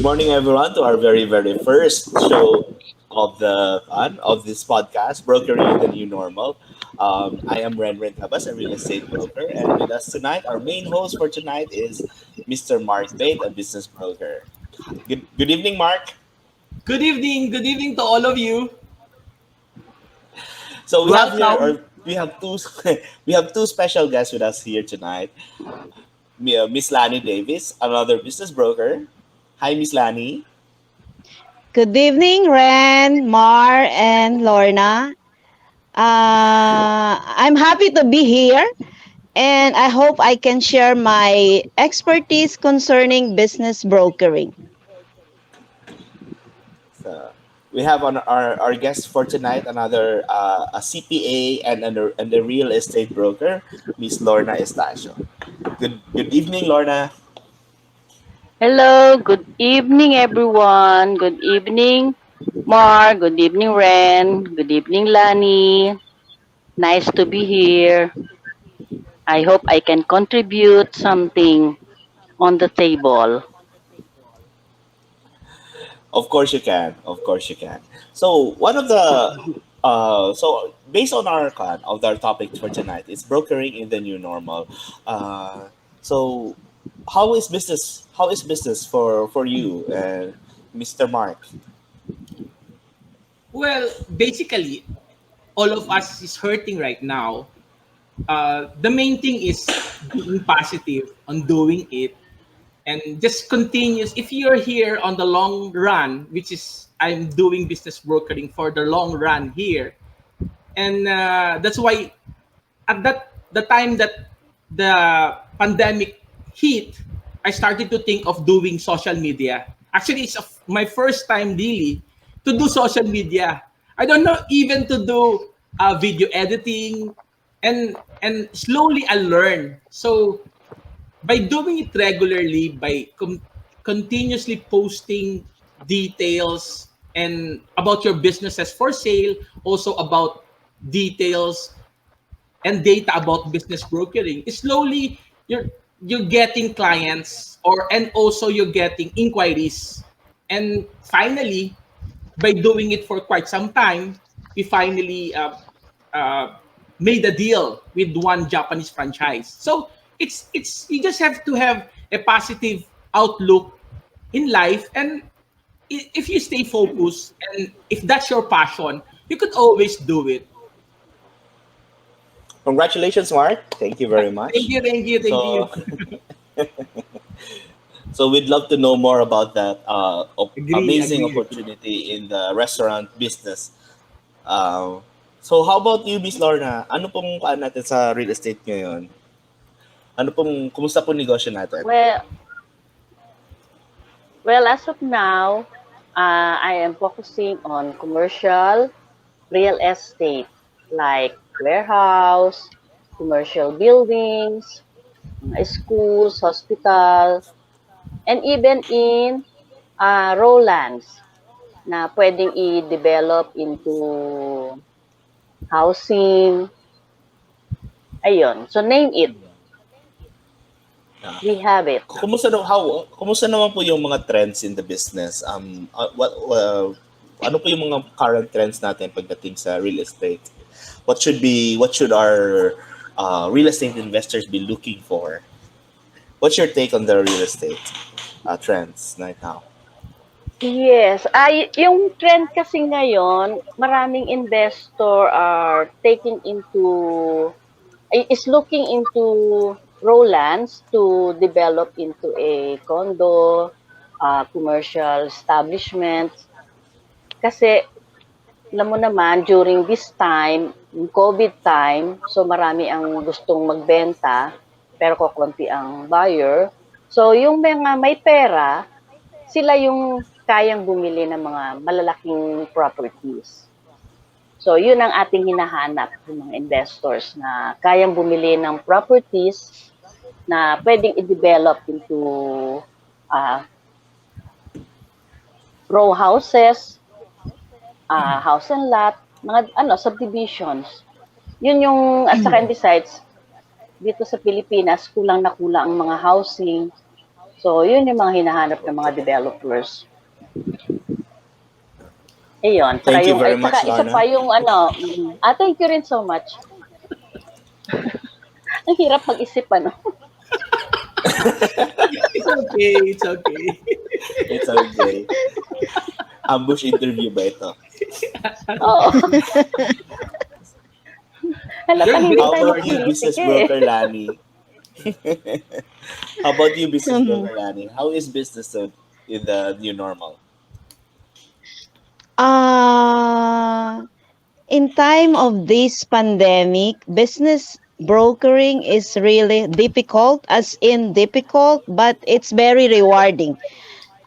morning, everyone, to our very first show of this podcast, Brokering the New Normal. I am Renren Gabas, a real estate broker, and with us tonight, our main host for tonight is Mr. Marc Bate, a business broker. Good evening, Mark. Good evening to all of you. So we have here, Welcome. or we have two, we have two special guests with us here tonight. Miss Lani Davies, another business broker. Hi, Miss Lani. Good evening, Ren, Mar, and Lorna. I'm happy to be here, and I hope I can share my expertise concerning business brokering. So we have on our guest for tonight another a CPA and a real estate broker, Miss Lorna Estacio. Good evening, Lorna. Hello, good evening everyone. Good evening, Mark. Good evening, Ren. Good evening, Lani. Nice to be here. I hope I can contribute something on the table. Of course you can. Of course you can. So one of the so based on our topic for tonight, it's brokering in the new normal. So how is business for you, Mr. Mark? Well, basically, all of us is hurting right now. The main thing is being positive on doing it and just continuous. If you're here on the long run, which is I'm doing business brokering for the long run here, and that's why at the time that the pandemic hit, I started to think of doing social media. Actually, it's my first time really to do social media. I don't know even to do video editing, and slowly I learn. So by doing it regularly, by continuously posting details and about your businesses for sale, also about details and data about business brokering, slowly you're getting clients, or and also you're getting inquiries. And finally, by doing it for quite some time, we finally uh, made a deal with one Japanese franchise. So it's you just have to have a positive outlook in life, and if you stay focused and if that's your passion, you could always do it. Congratulations, Mark. Thank you very Thank much. you, thank you, thank you. So so we'd love to know more about that Agree, amazing agree, agree. opportunity in the restaurant business. Uh, so how about you, Miss Lorna? Ano pong paan natin sa real estate ngayon? Kumusta pong negosyo natin? Well, well, as of now, I am focusing on commercial real estate like warehouse, commercial buildings, schools, hospital, and even in raw lands na pwedeng i-develop into housing. Ayun. So name it. Yeah. We have it. Kumusta naman po yung mga trends in the business? Ano po yung mga current trends natin pagdating sa real estate? What should our real estate investors be looking for? What's your take on the real estate trends right now? Yes. Yung trend kasi ngayon, maraming investor are taking into, is looking into raw lands to develop into a condo, commercial establishment. Kasi alam mo naman, during this time, yung COVID time, so marami ang gustong magbenta, pero kokonti ang buyer. So yung mga may pera, sila yung kayang bumili ng mga malalaking properties. So yun ang ating hinahanap ng mga investors na kayang bumili ng properties na pwedeng i-develop into row houses, house and lot, mga subdivisions. Yun yung, at saka and besides, dito sa Pilipinas, kulang na kulang ang mga housing. So, yun yung mga hinahanap ng mga developers. Ayun, tsaka Thank you yung, very ay, tsaka much, isa pa Lorna. yung ano, thank you rin so much. Ang hirap mag-isip, ano? It's okay, it's okay. It's okay. Ambush interview ba ito? Oo. You're Halatang hindi great, How tayo about you, Lorna. makapilitik business eh. broker Lani? How about you, business Mhm. broker Lani? How is business in the new normal? Uh, in time of this pandemic, business brokering is really difficult, as in difficult, but it's very rewarding.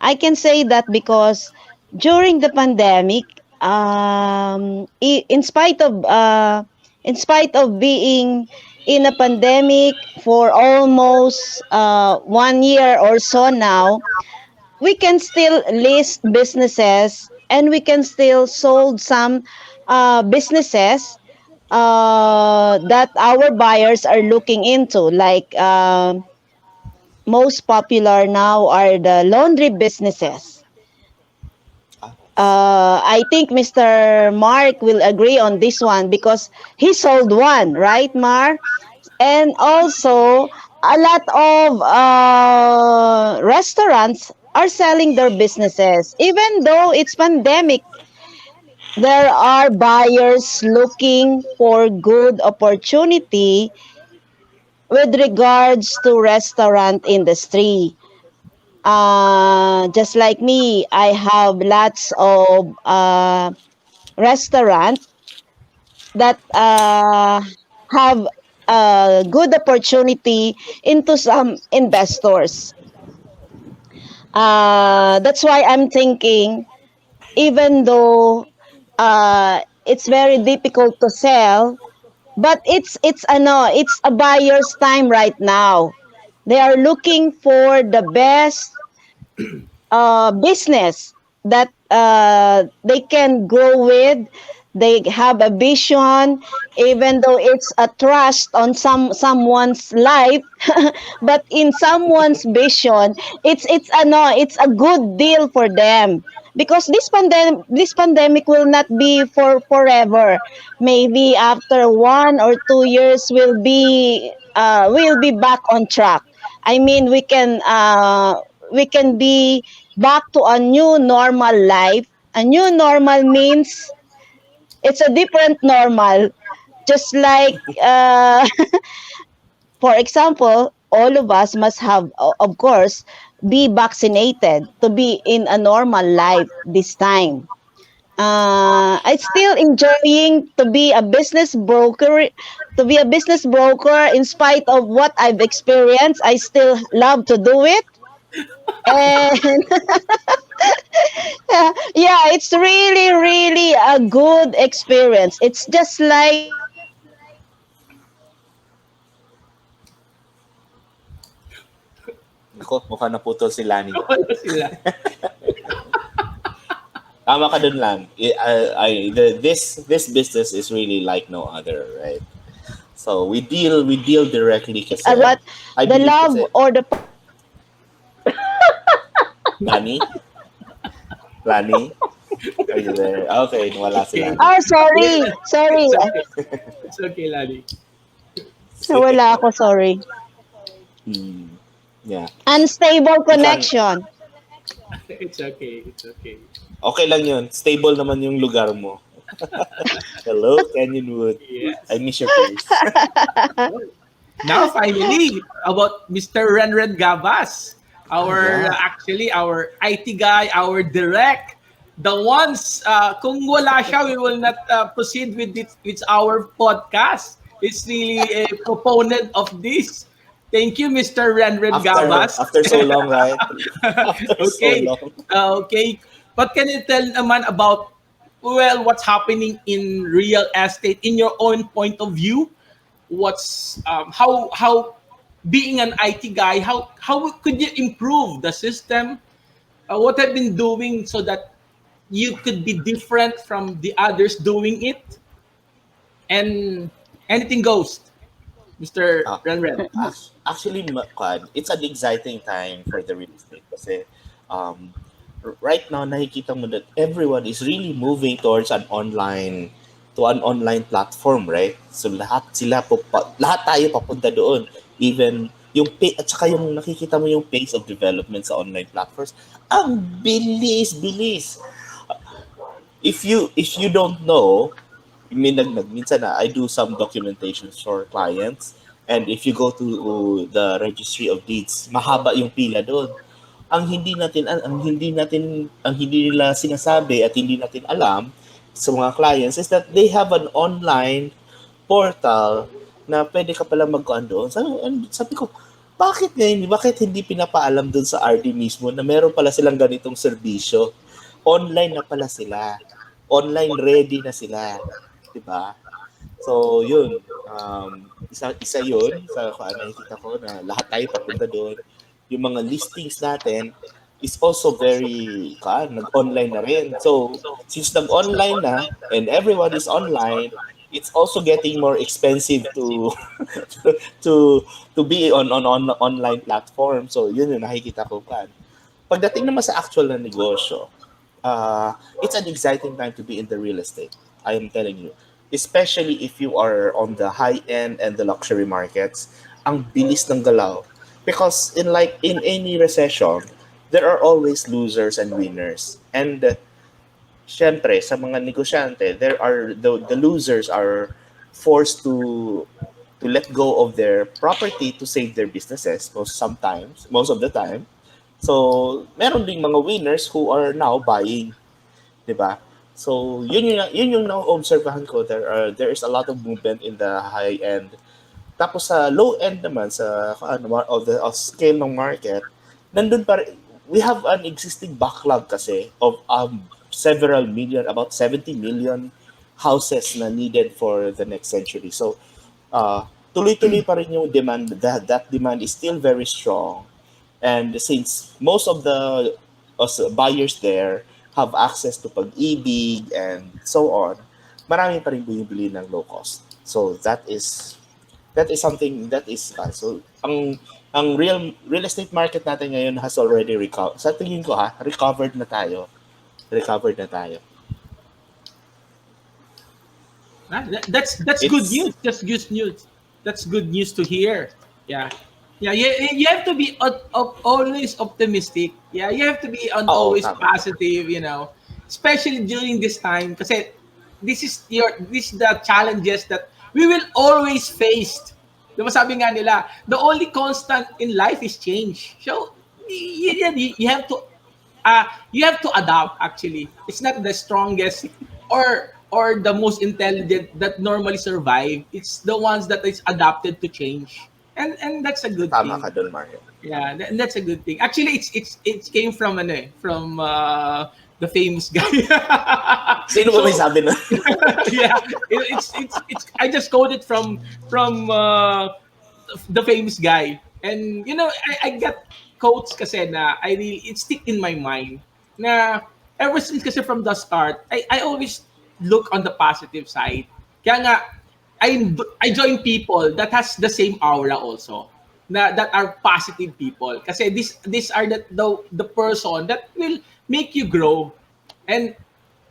I can say that because during the pandemic, in spite of being in a pandemic for almost 1 year or so now, we can still list businesses and we can still sold some businesses that our buyers are looking into, like most popular now are the laundry businesses. Ah, nice. I think Mr. Mark will agree on this one because he sold one, right, Mar? And also, a lot of restaurants are selling their businesses. Even though it's pandemic, there are buyers looking for good opportunity with regards to restaurant industry. Just like me, I have lots of restaurant that have a good opportunity into some investors. That's why I'm thinking, even though it's very difficult to sell, but it's a buyer's time right now. They are looking for the best business that they can grow with. They have a vision, even though it's a trust on someone's life, but in someone's vision, it's a good deal for them because this pandemic will not be for forever. Maybe after 1 or 2 years, we'll be back on track. I mean, we can be back to a new normal life. A new normal means it's a different normal. Just like, for example, all of us must have, of course, be vaccinated to be in a normal life this time. I still enjoying to be a business broker in spite of what I've experienced. I still love to do it. And yeah, it's really, really a good experience. It's just like Ako, mukhang naputol si Lani. Wala sila. Tama ka dun lang. This business is really like no other, right? So we deal directly kasi but I the believe love kasi or the Lani, Lani, are you there? Okay, wala si Okay. Lani. sorry, sorry, It's okay. It's okay, Lani. nawala ako, sorry. Hmm. Yeah. Unstable If I'm connection. It's okay. It's okay. okay lang yun. Stable naman yung lugar mo. Hello, Canyonwood. I Yes. miss your place. Now, finally, about Mr. Renren Gabas, our Yeah. actually our IT guy, our direct, the ones kung wala siya, we will not proceed with it with our podcast. It's really a proponent of this. Thank you, Mr. Renren After Gabas. after so long, right? After so Okay. long. Okay. What can you tell naman about, well, what's happening in real estate in your own point of view? What's how being an IT guy, how could you improve the system? What have been doing so that you could be different from the others doing it? And anything goes. Mr. Ah, Renren? actually, it's an exciting time for the real estate kasi um, right now nakikita mo that everyone is really moving towards an online platform, right? So lahat tayo papunta doon. Even at saka yung nakikita mo yung pace of development sa online platforms, ang bilis. If you don't know, minsan na I do some documentations for clients, and if you go to the registry of deeds, mahaba yung pila doon. Ang hindi nila sinasabi at hindi natin alam sa mga clients is that they have an online portal na pwede ka pala magkuhan doon. Sabi ko, bakit hindi pinapaalam doon sa RD mismo na meron pala silang ganitong serbisyo? Online na pala sila. Online ready na sila. 'Di ba? So, yun. Isa yun sa nakikita ko na lahat tayo papunta doon. Yung mga listings natin is also nag-online na rin. So, since nag-online na and everyone is online, it's also getting more expensive to to to be on online platform. So, yun yung nakikita ko kan. Pagdating naman sa actual na negosyo, it's an exciting time to be in the real estate. I am telling you. Especially if you are on the high end and the luxury markets, ang bilis ng galaw. Because in any recession, there are always losers and winners. And syempre, sa mga negosyante, the losers are forced to let go of their property to save their businesses most of the time. So, meron ding mga winners who are now buying, 'di ba? So, yun yung na-obserbahan ko. There is a lot of movement in the high end. Tapos sa low end naman sa of scale ng market, nandun pa we have an existing backlog kasi of several million, about 70 million houses na needed for the next century. So, tuloy-tuloy pa rin yung demand. That demand is still very strong. And since most of the buyers there have access to pag-ibig and so on, marami pa rin bumibili ng low cost. So that is something that is so ang real estate market natin ngayon has already recovered. Sa tingin ko recovered na tayo. Recovered na tayo. That's good It's news. That's good news. That's good news to hear. Yeah. Yeah, you have to be always optimistic. Yeah, you have to be oo, always tama. positive, especially during this time kasi this is the challenges that we will always face. Diba sabi nga nila, the only constant in life is change. So, you have to adapt actually. It's not the strongest or the most intelligent that normally survive. It's the ones that is adapted to change. And that's a good Tama ka thing. doon, Mario. Yeah, that's a good thing. Actually, it came from from the famous guy. Sino ba may So, sabi na? yeah, it's I just quoted from the famous guy. And I got quotes kasi na it stick in my mind na ever since kasi from the start, I always look on the positive side. Kaya nga I join people that has the same aura also, that are positive people kasi these are the person that will make you grow. And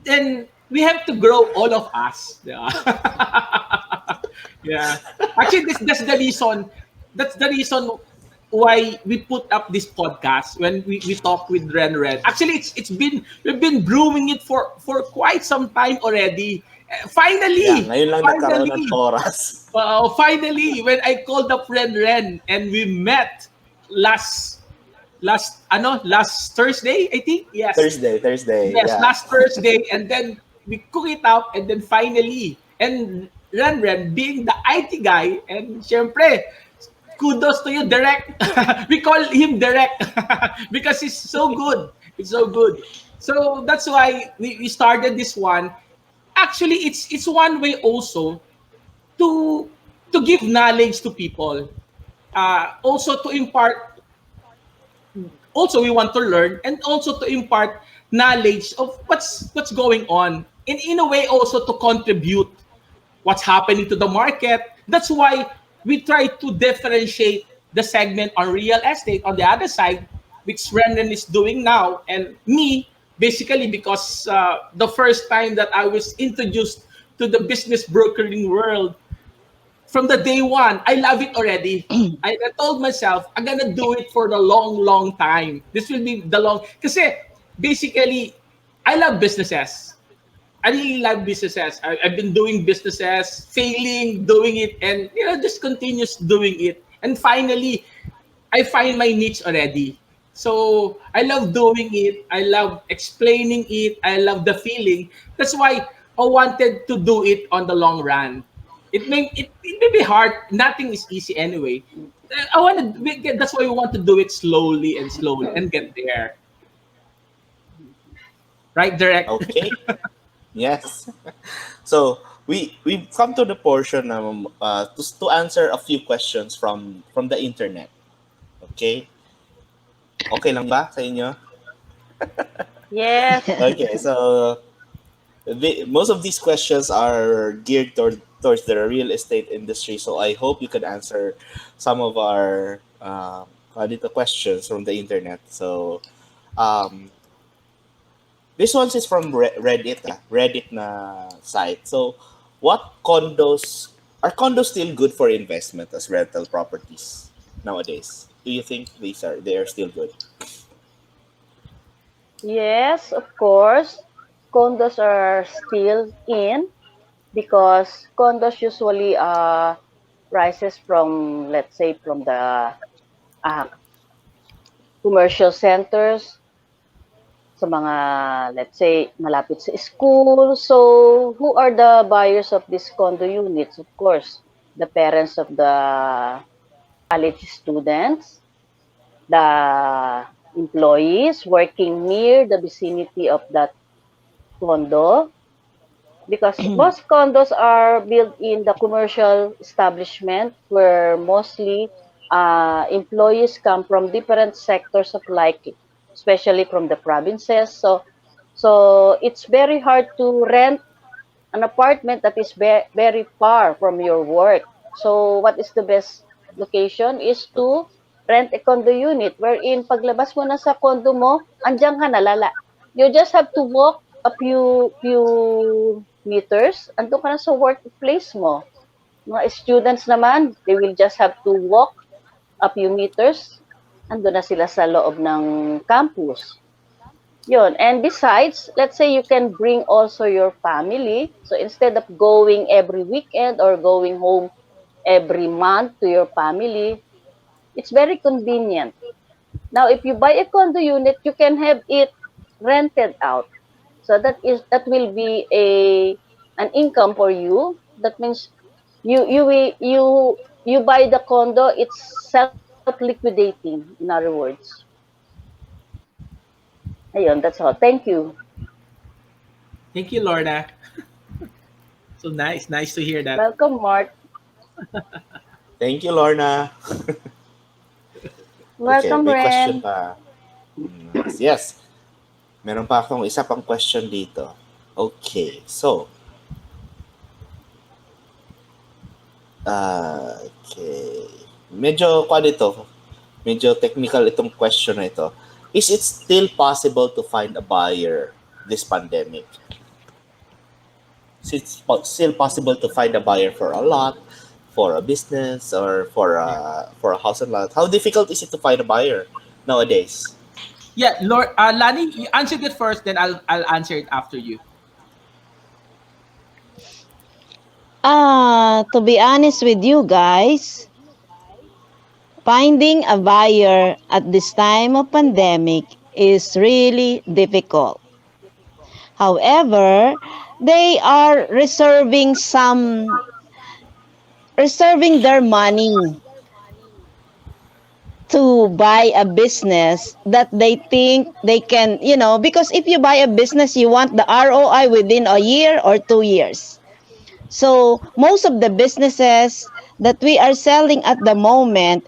then we have to grow, all of us. Yeah. Yeah. Actually, that's the reason. That's the reason why we put up this podcast when we talk with Renren. Actually, we've been brewing it for quite some time already. Yeah, Finally, ngayon lang nagkaroon ng finally, oras. finally, when I called up Renren and we met last last Thursday, I think. Yes. Thursday. Yes, Yeah. last Thursday, and then we cook it up, and then finally, and Renren being the IT guy, and syempre, kudos to you, Direct. We call him Direct because he's so good. It's so good. So that's why we started this one. Actually, it's one way also to give knowledge to people. Also to impart, also we want to learn, and also to impart knowledge of what's going on, and in a way also to contribute what's happening to the market. That's why we try to differentiate the segment on real estate on the other side, which Renren is doing now, and me, basically because the first time that I was introduced to the business brokering world, from the day one, I love it already. I told myself, I'm gonna do it for the long, long time. This will be the long, kasi basically, I love businesses. I really love businesses. I've been doing businesses, failing, doing it, and just continues doing it. And finally, I find my niche already. So I love doing it. I love explaining it. I love the feeling. That's why I wanted to do it on the long run. It may be hard. Nothing is easy anyway. I want to. That's why we want to do it slowly and get there. Right, direct. Okay. Yes. So we've come to the portion to answer a few questions from the internet. Okay. Okay lang ba sa inyo? Yes. Okay. So most of these questions are geared towards the real estate industry. So I hope you could answer some of our questions from the internet. So um, this one is from Reddit, Reddit na site. So, what condos still good for investment as rental properties nowadays? Do you think they are still good? Yes, of course. Condos are still in because condos usually rises from, let's say, from the uh, commercial centers, sa mga, let's say, malapit sa school. So, who are the buyers of these condo units? Of course, the parents of the college students, the employees working near the vicinity of that condo, because most condos are built in the commercial establishment where mostly employees come from different sectors of life, especially from the provinces. So it's very hard to rent an apartment that is very far from your work. So what is the best location is to rent a condo unit wherein paglabas mo na sa condo mo, andiyan ka nalala. You just have to walk a few meters, andun ka na sa workplace mo. Mga students naman, they will just have to walk a few meters, andun na sila sa loob ng campus. Yun. And besides, let's say you can bring also your family. So instead of going every weekend or going home every month to your family, it's very convenient. Now, if you buy a condo unit, you can have it rented out. So that will be an income for you. That means you buy the condo, it's self-liquidating, in other words. Ayun, that's all. Thank you. Thank you, Lorna. So nice to hear that. Welcome, Mark. Thank you, Lorna. Okay, Welcome, may question Ren. pa. Yes. Meron pa akong isa pang question dito. Okay, so okay. Medyo ito. Medyo technical itong question na ito. Is it still possible to find a buyer this pandemic? Is it still possible to find a buyer for a lot, for a business, or for a house and lot? How difficult is it to find a buyer nowadays? Yeah, Lani, you answered it first, then I'll answer it after you. To be honest with you guys, finding a buyer at this time of pandemic is really difficult. However, they are reserving their money to buy a business that they think they can, because if you buy a business, you want the ROI within a year or 2 years. So most of the businesses that we are selling at the moment,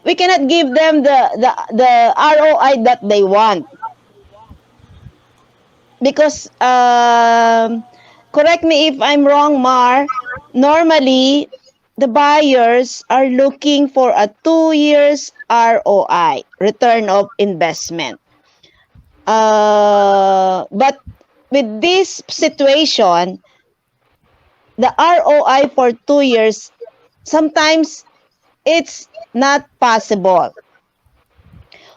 we cannot give them the ROI that they want. Because, correct me if I'm wrong, Mar, normally, the buyers are looking for a 2 years ROI, return of investment. But with this situation, the ROI for 2 years, sometimes it's not possible.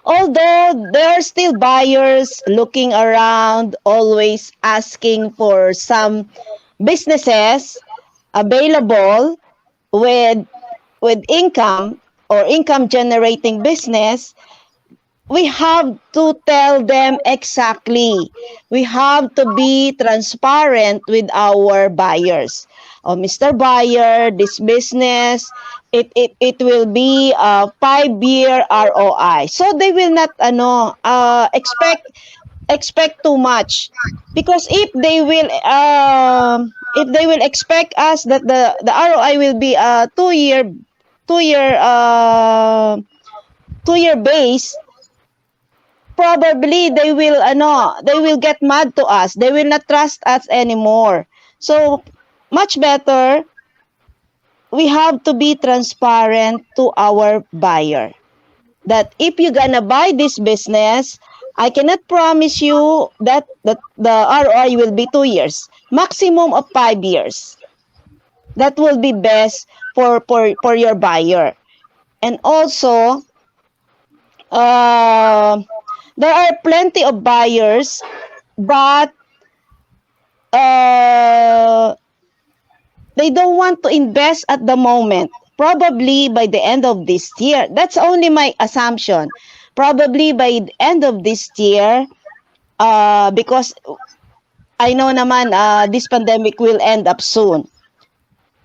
Although there are still buyers looking around, always asking for some businesses available with income or income generating business, we have to tell them exactly. We have to be transparent with our buyers. Oh, Mr. Buyer, this business, it will be a 5-year ROI. So they will not expect too much, because if they will expect us that the ROI will be a 2-year 2-year base, probably they will get mad to us. They will not trust us anymore. So much better we have to be transparent to our buyer that if you're gonna buy this business, I cannot promise you that the ROI will be 2 years, maximum of 5 years. That will be best for your buyer. And also, uh, there are plenty of buyers, but uh, they don't want to invest at the moment. Probably by the end of this year. That's only my assumption. Probably by the end of this year, because I know naman this pandemic will end up soon.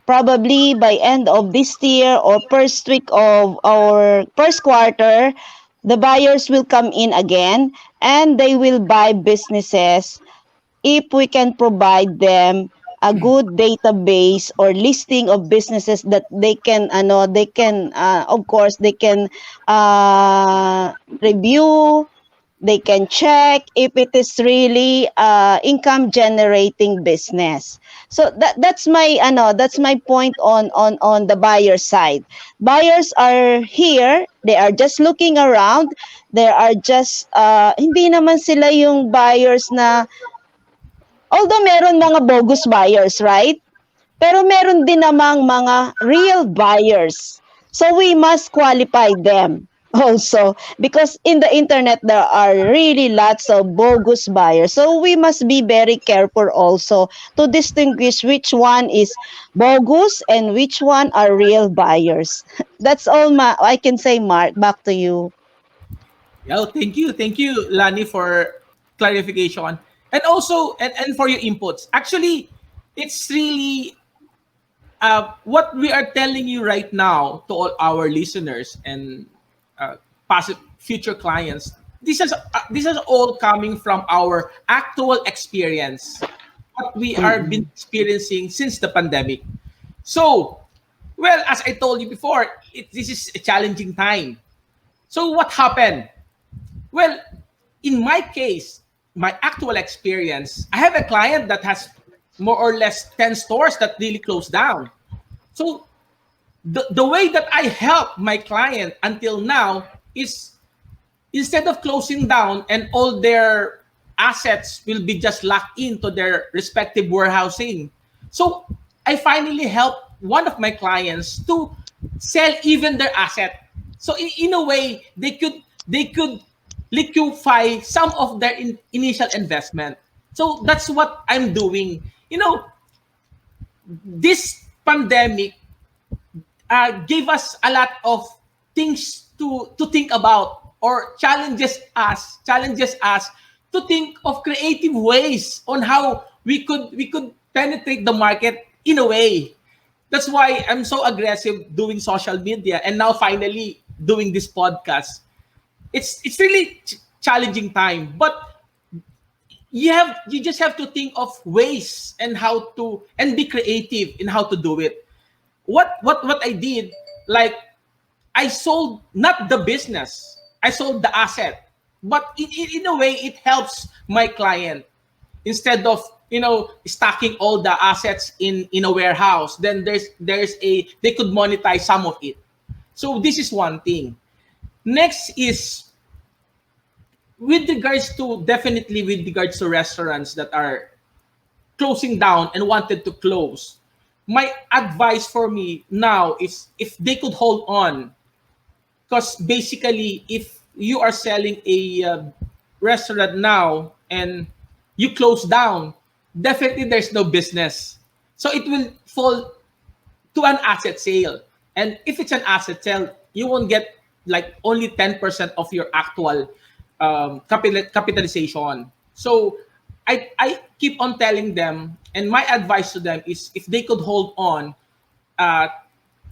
Probably by end of this year or first week of our first quarter, the buyers will come in again and they will buy businesses if we can provide them a good database or listing of businesses that they can of course they can review, they can check if it is really income generating business. So that's my point on the buyer side. Buyers are here, they are just looking around, they are just hindi naman sila yung buyers na, although meron mga bogus buyers, right? Pero meron din namang mga real buyers. So we must qualify them also, because in the internet there are really lots of bogus buyers. So we must be very careful also to distinguish which one is bogus and which one are real buyers. That's all I can say, Mark. Back to you. Yeah, thank you, Lani, for clarification, and also and for your inputs. Actually, it's really what we are telling you right now to all our listeners and past future clients. This is all coming from our actual experience, what we are been Mm-mm. experiencing since the pandemic. So, well, as I told you before, this is a challenging time. So, what happened? Well, in my case, my actual experience, I have a client that has more or less 10 stores that really closed down. So the way that I help my client until now is, instead of closing down and all their assets will be just locked into their respective warehousing. So I finally helped one of my clients to sell even their asset. So in a way, they could liquefy some of their initial investment. So that's what I'm doing. This pandemic gave us a lot of things to think about, or challenges us to think of creative ways on how we could penetrate the market in a way. That's why I'm so aggressive doing social media and now finally doing this podcast. It's really challenging time, but you just have to think of ways and how to, and be creative in how to do it. What I did, like, I sold not the business, I sold the asset, but in a way it helps my client. Instead of stocking all the assets in a warehouse. Then there's a they could monetize some of it. So this is one thing. Next is with regards to definitely with regards to restaurants that are closing down and wanted to close. My advice for me now is if they could hold on, because basically if you are selling a restaurant now and you close down, definitely there's no business. So it will fall to an asset sale. And if it's an asset sale, you won't get like only 10% of your actual capitalization. So I keep on telling them, and my advice to them is if they could hold on uh,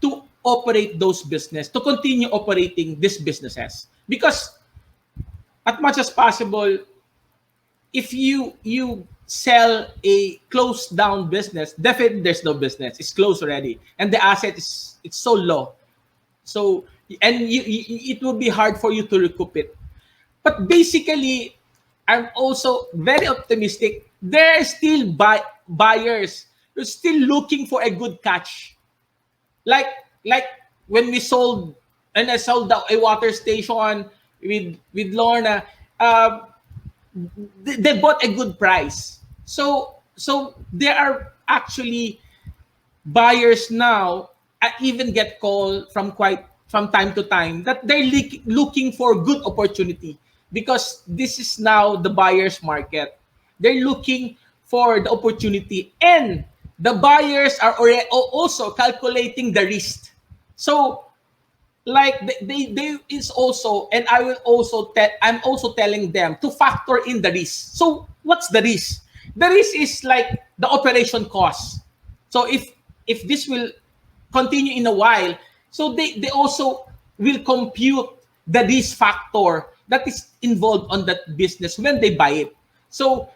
to operate those business, to continue operating these businesses. Because as much as possible, if you sell a closed down business, definitely there's no business. It's closed already, and the asset is it's so low. So and it will be hard for you to recoup it. But basically, I'm also very optimistic. There are still buyers who're still looking for a good catch. Like like when we sold and I sold a water station with Lorna. They bought a good price. So there are actually buyers now. I even get call from time to time that they're looking for good opportunity because this is now the buyer's market. They're looking for the opportunity, and the buyers are already also calculating the risk. So like they is also, and I will also tell, I'm also telling them to factor in the risk. So what's the risk? The risk is like the operation cost. So if this will continue in a while, so they also will compute the risk factor that is involved on that business when they buy it. So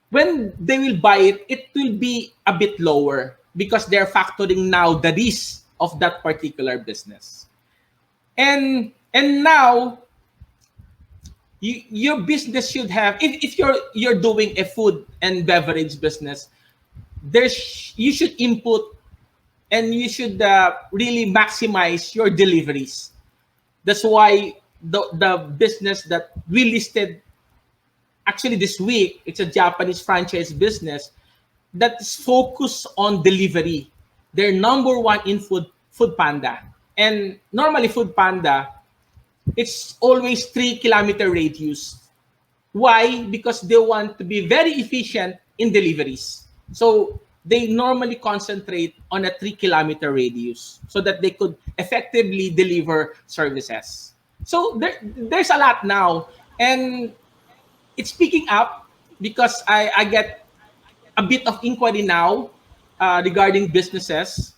when they will buy it, it will be a bit lower because they're factoring now the risk of that particular business. And now your business should have, if you're doing a food and beverage business, you should input and you should really maximize your deliveries. That's why the business that we listed actually this week, it's a Japanese franchise business that is focused on delivery. They're number one in food panda. And normally food panda, it's always 3 kilometer radius. Why? Because they want to be very efficient in deliveries. So they normally concentrate on a 3 kilometer radius so that they could effectively deliver services. So there's a lot now. And it's picking up because I get a bit of inquiry now regarding businesses.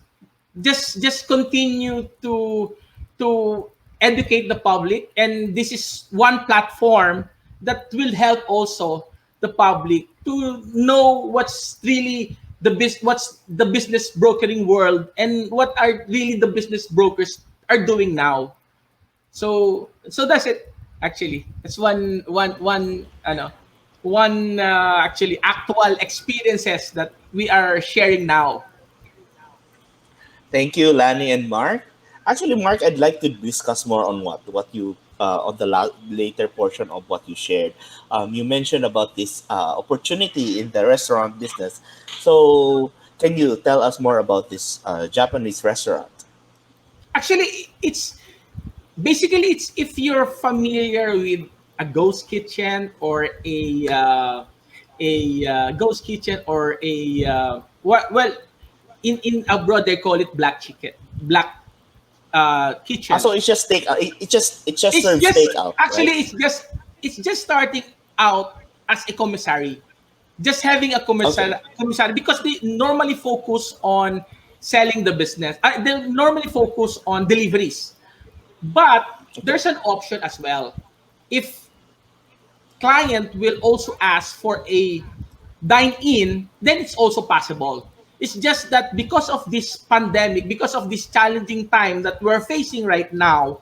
Just continue to educate the public, and this is one platform that will help also the public to know what's really what's the business brokering world and what are really the business brokers are doing now. So that's it. Actually, it's one one actually actual experiences that we are sharing now. Thank you, Lani and Mark. Actually, Mark, I'd like to discuss more on what you on the later portion of what you shared. You mentioned about this opportunity in the restaurant business. So, can you tell us more about this Japanese restaurant? Actually, it's basically it's if you're familiar with a ghost kitchen or a ghost kitchen or a well in abroad they call it black So kitchen. it's just take it just It's serves just takeout, right? actually it's just starting out as a commissary, just having a Okay. commissary because they normally focus on selling the business. They normally focus on deliveries, but Okay. there's an option as well. If client will also ask for a dine in, then it's also possible. It's just that because of this pandemic, because of this challenging time that we're facing right now,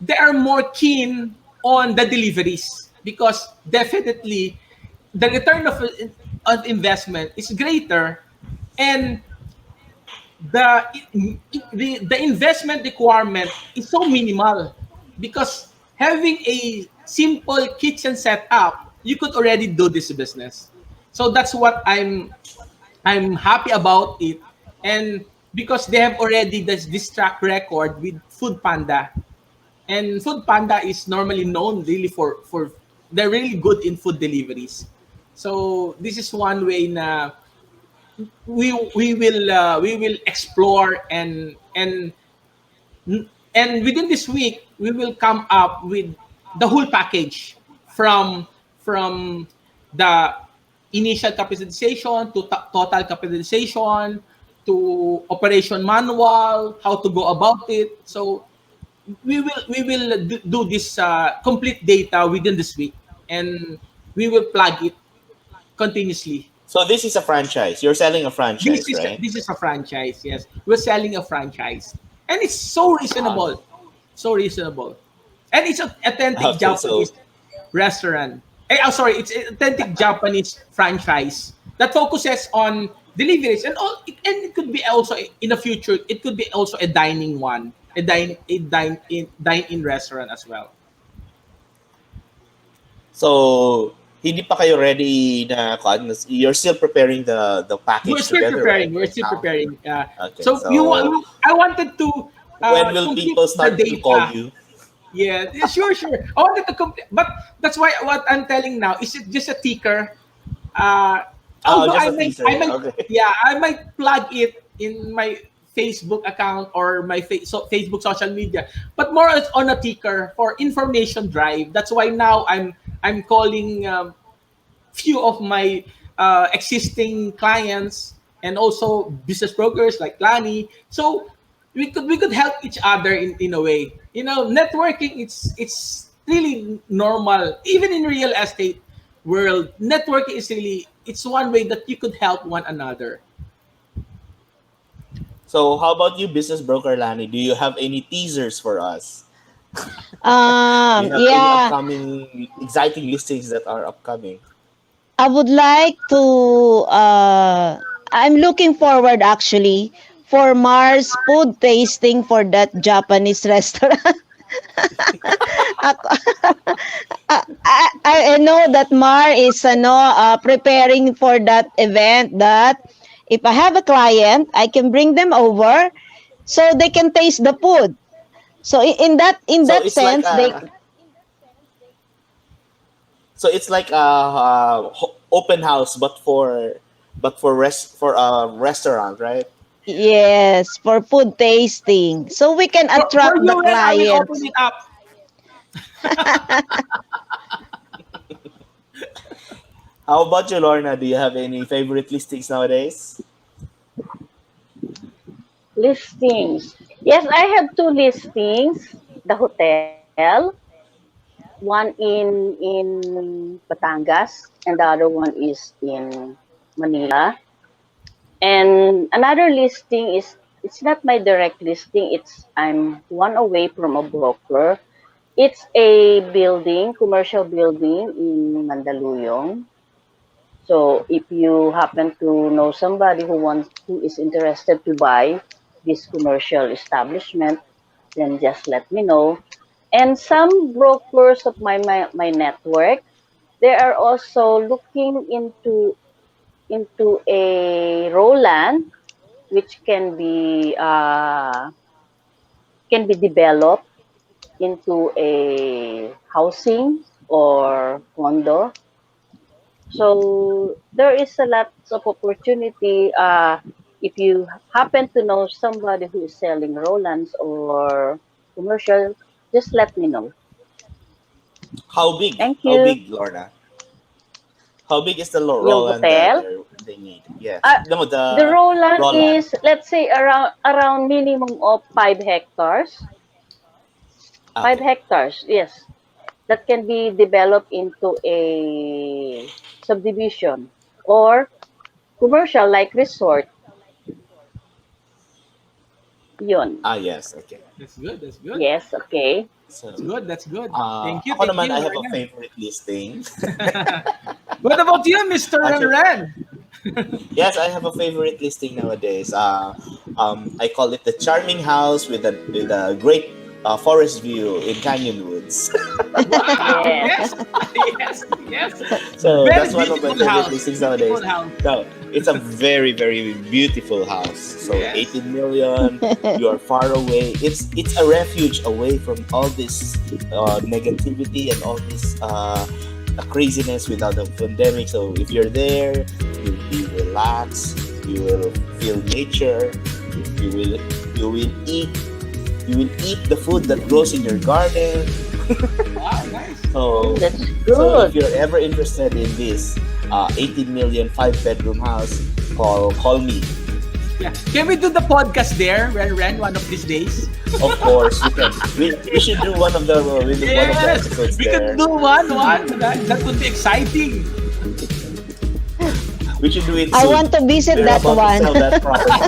they are more keen on the deliveries because definitely the return of of investment is greater, and the investment requirement is so minimal, because having a simple kitchen setup, you could already do this business. So that's what I'm happy about it. And because they have already this track record with Food Panda, and Food Panda is normally known really for they're really good in food deliveries. So this is one way na we will explore, and within this week we will come up with the whole package, from the initial capitalization to total capitalization, to operation manual, how to go about it. So we will do this complete data within this week, and we will plug it continuously. So this is a franchise. You're selling a This franchise, is right? this is a franchise. Yes, we're selling a franchise, and it's so Uh, reasonable, so reasonable, and it's an authentic okay, so Japanese restaurant. Oh, sorry, it's an authentic Japanese franchise that focuses on deliveries, and it could be also in the future. It could be also a dining one, a dine in restaurant as well. so hindi pa kayo ready na you're still preparing the We're package still together, right? preparing. We're Right still now. preparing. Okay, So so I wanted to when will complete people the start to call data. you? Yeah, yeah, sure, sure. I wanted to complete, but that's why what I'm telling now is it just a ticker. Uh, Oh, Although just I a might, teaser. Okay. yeah, I might plug it in my Facebook account or my Facebook social media, but more as on a ticker for information drive. That's why now I'm calling few of my existing clients, and also business brokers like Lani. So we could help each other in a way. Networking, it's really normal. Even in real estate world, networking is really, it's one way that you could help one another. So how about you, business broker Lani? Do you have any teasers for us? Do you have any Yeah, upcoming exciting listings that are upcoming? I would like to. I'm looking forward actually for Mars food tasting for that Japanese restaurant. Ako- I know that Mar is preparing for that event, that if I have a client, I can bring them over so they can taste the food. So in So that it's like sense, they, open house, but for a restaurant, right? yes, for food tasting. So we can For attract the you, Ren, I will open clients. it up. How about you, Lorna? Do you have any favorite listings nowadays? Listings. Yes, I have two listings. The hotel, one in Batangas, and the other one is in Manila. And another listing is, it's not my direct listing. It's, I'm one away from a broker. It's a building, commercial building in Mandaluyong. So if you happen to know somebody who is interested to buy this commercial establishment, then just let me know. And some brokers of my network, they are also looking into a Roland, which can be developed into a housing or condo. So there is a lot of opportunity. If you happen to know somebody who is selling Rolands or commercial, just let me know. How big? Thank How you. big, Lorna? How big is the Yung Roland that hotel. they need? Yes. Uh, No, the the Roland Roland. is, let's say, around minimum of 5 hectares. Five Okay. hectares, yes. That can be developed into a subdivision or commercial like resort. Yun. Ah, yes. Okay. That's good. That's good. Yes, okay. That's So, good. That's good. Thank you. ako Thank naman, you, I have a Lorna. favorite listing. What about you, Mr. Actually, Renren? yes, I have a favorite listing nowadays. I call it the charming house with a great forest view in Canyon Woods. Wow! Yes. Yes, yes, yes. So Very that's one of my beautiful favorite house. listings nowadays. Beautiful house. So it's a very very beautiful house. So Yes. 18 million. You are far away. It's a refuge away from all this negativity and all this craziness without the pandemic. So if you're there, you'll be relaxed. You will feel nature. You will you will eat you will eat the food that grows in your garden. Wow, nice. So That's so if good. you're ever interested in this 18 million 5 bedroom house, call me. Yeah. Can we do the podcast there, Renren, one of these days? Of course, we can. We should do one of the Yes, episodes we could there. do one. That would be exciting. We should do it I soon. want to visit We're that about to one. sell that property.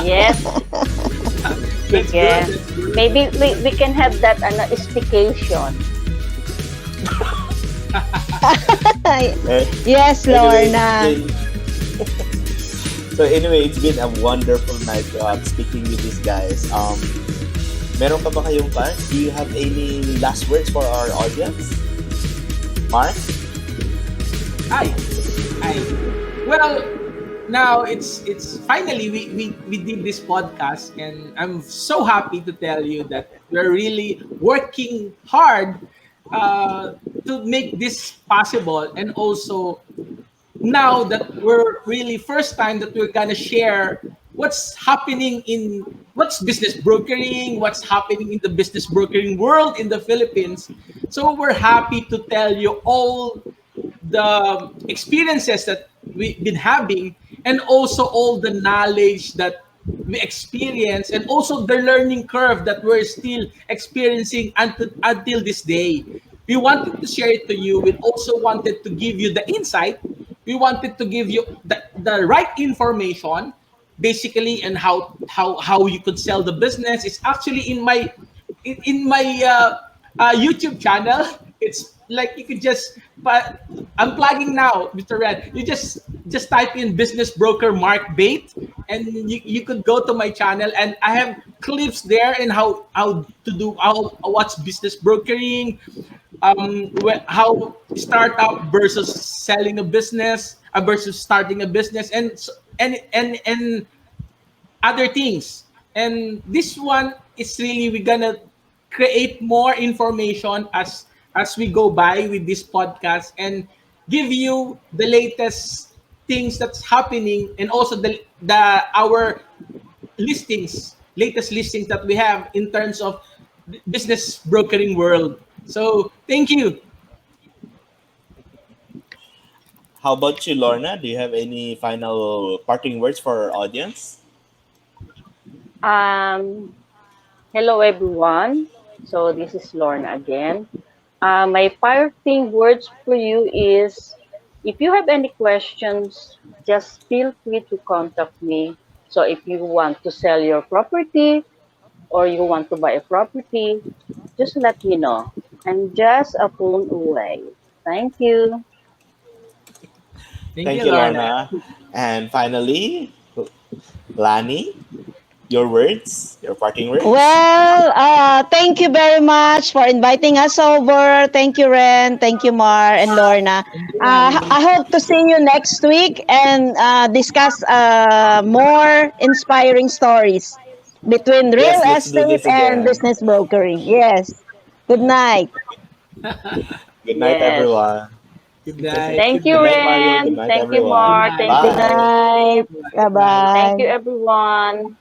Yes. That's good. Sige. That's good. Maybe we can have that staycation. Eh, Yes, anyway, Lorna. so anyway, it's been a wonderful night speaking with these guys. Meron pa ba kayong plans? Do you have any last words for our audience? Mark? Hi. Hi. Well, now it's finally we did this podcast, and I'm so happy to tell you that we're really working hard to make this possible, and also now that we're really first time that we're gonna share what's happening in what's business brokering, what's happening in the business brokering world in the Philippines. So we're happy to tell you all the experiences that we've been having, and also all the knowledge that we experience, and also the learning curve that we're still experiencing until this day. We wanted to share it to you. We also wanted to give you the insight. We wanted to give you the right information, basically, and how you could sell the business. It's actually in my YouTube channel. It's like you could just, but I'm plugging now, Mr. Red. You just type in business broker Marc Bate, and you could go to my channel, and I have clips there and how to do what's business brokering, how startup versus selling a business, versus starting a business, and other things. And this one is really we're gonna create more information as we go by with this podcast, and give you the latest things that's happening, and also the our latest listings that we have in terms of business brokering world. So thank you. How about you, Lorna? Do you have any final parting words for our audience? Um, Hello everyone. So this is Lorna again. My parting words for you is, if you have any questions, just feel free to contact me. So if you want to sell your property or you want to buy a property, just let me know. I'm just a phone away. Thank you. Thank Thank you, you, Lorna. Lorna. And finally, Lani, your words, your parting words. Well, thank you very much for inviting us over. Thank you, Ren. Thank you, Mar and Lorna. Thank you, Lani. I hope to see you next week and discuss more inspiring stories between real Yes, let's do estate this and again. business brokering. Yes. Good night. Good night, Yes. everyone. Good night. Thank Good Good you, night, night. Mario. Good Ren. night, Thank you, Good everyone. Mark. night. Thank you, Good Bye. night. Bye. Bye Bye. Thank you, bye. everyone.